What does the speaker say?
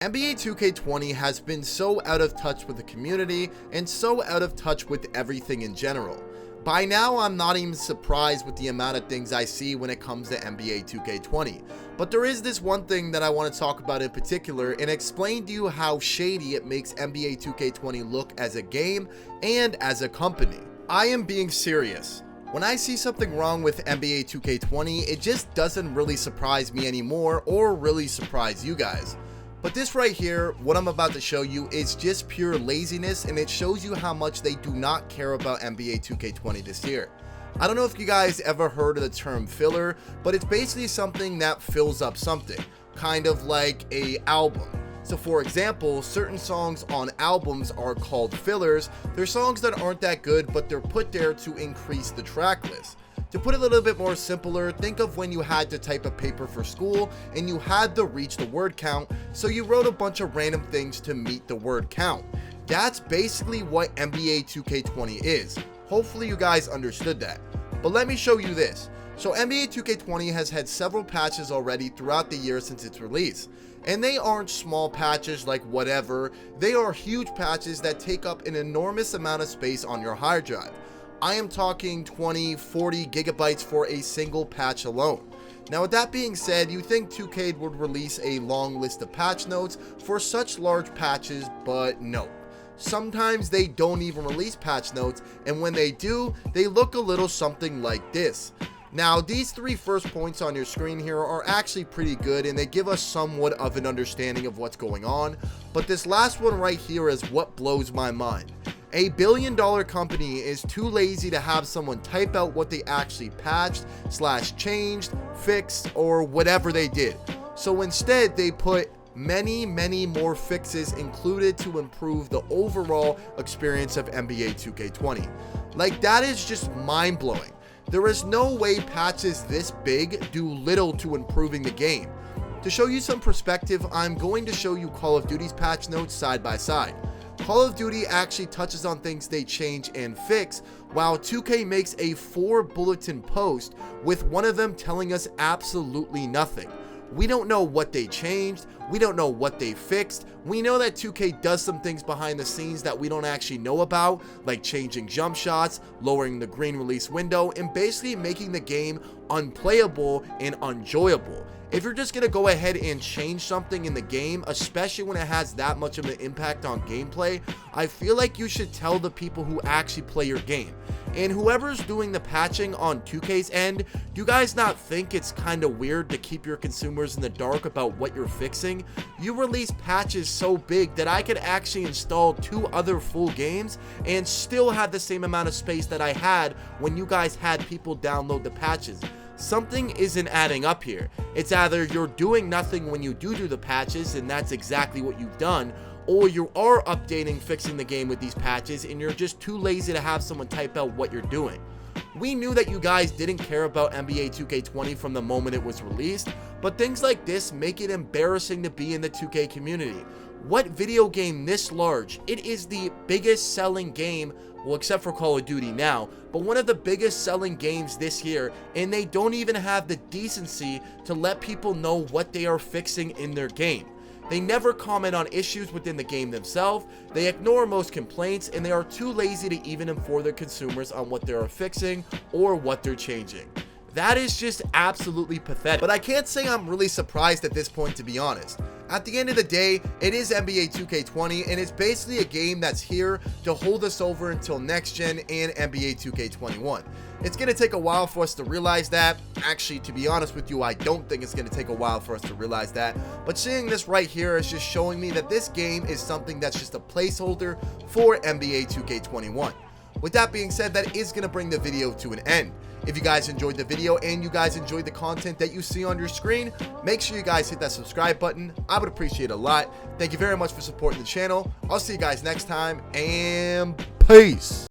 NBA 2K20 has been so out of touch with the community and so out of touch with everything in general. By now, I'm not even surprised with the amount of things I see when it comes to NBA 2K20. But there is this one thing that I want to talk about in particular and explain to you how shady it makes NBA 2K20 look as a game and as a company. I am being serious. When I see something wrong with NBA 2K20, it just doesn't really surprise me anymore or really surprise you guys. But this right here, what I'm about to show you, is just pure laziness, and it shows you how much they do not care about NBA 2K20 this year. I don't know if you guys ever heard of the term filler, but it's basically something that fills up something, kind of like an album. So for example, certain songs on albums are called fillers. They're songs that aren't that good, but they're put there to increase the track list. To put it a little bit more simpler, think of when you had to type a paper for school and you had to reach the word count, so you wrote a bunch of random things to meet the word count. That's basically what NBA 2K20 is. Hopefully you guys understood that. But let me show you this. So NBA 2K20 has had several patches already throughout the year since its release. And they aren't small patches like whatever, they are huge patches that take up an enormous amount of space on your hard drive. I am talking 20, 40 gigabytes for a single patch alone. Now with that being said, you think 2K would release a long list of patch notes for such large patches, but no. Sometimes they don't even release patch notes, and when they do, they look a little something like this. Now these three first points on your screen here are actually pretty good, and they give us somewhat of an understanding of what's going on, but this last one right here is what blows my mind. A billion-dollar company is too lazy to have someone type out what they actually patched, changed, fixed, or whatever they did. So instead, they put many more fixes included to improve the overall experience of NBA 2K20. Like, that is just mind-blowing. There is no way patches this big do little to improving the game. To show you some perspective, I'm going to show you Call of Duty's patch notes side by side. Call of Duty actually touches on things they change and fix, while 2K makes a 4-bulletin post with one of them telling us absolutely nothing. We don't know what they changed, we don't know what they fixed. We know that 2K does some things behind the scenes that we don't actually know about, like changing jump shots, lowering the green release window, and basically making the game unplayable and unenjoyable. If you're just going to go ahead and change something in the game, especially when it has that much of an impact on gameplay, I feel like you should tell the people who actually play your game. And whoever's doing the patching on 2K's end, do you guys not think it's kind of weird to keep your consumers in the dark about what you're fixing? You release patches so big that I could actually install 2 other full games and still have the same amount of space that I had when you guys had people download the patches. Something isn't adding up here. It's either you're doing nothing when you do the patches, and that's exactly what you've done, or you are updating, fixing the game with these patches, and you're just too lazy to have someone type out what you're doing. We knew that you guys didn't care about NBA 2K20 from the moment it was released, but things like this make it embarrassing to be in the 2K community. What video game this large? It is the biggest selling game, well, except for Call of Duty now, but one of the biggest selling games this year, and they don't even have the decency to let people know what they are fixing in their game. They never comment on issues within the game themselves, they ignore most complaints, and they are too lazy to even inform their consumers on what they are fixing or what they're changing. That is just absolutely pathetic. But I can't say I'm really surprised at this point, to be honest. At the end of the day, it is NBA 2K20, and it's basically a game that's here to hold us over until next gen and NBA 2K21. It's going to take a while for us to realize that. Actually, to be honest with you, I don't think it's going to take a while for us to realize that. But seeing this right here is just showing me that this game is something that's just a placeholder for NBA 2K21. With that being said, that is going to bring the video to an end. If you guys enjoyed the video and you guys enjoyed the content that you see on your screen, make sure you guys hit that subscribe button. I would appreciate it a lot. Thank you very much for supporting the channel. I'll see you guys next time, and peace.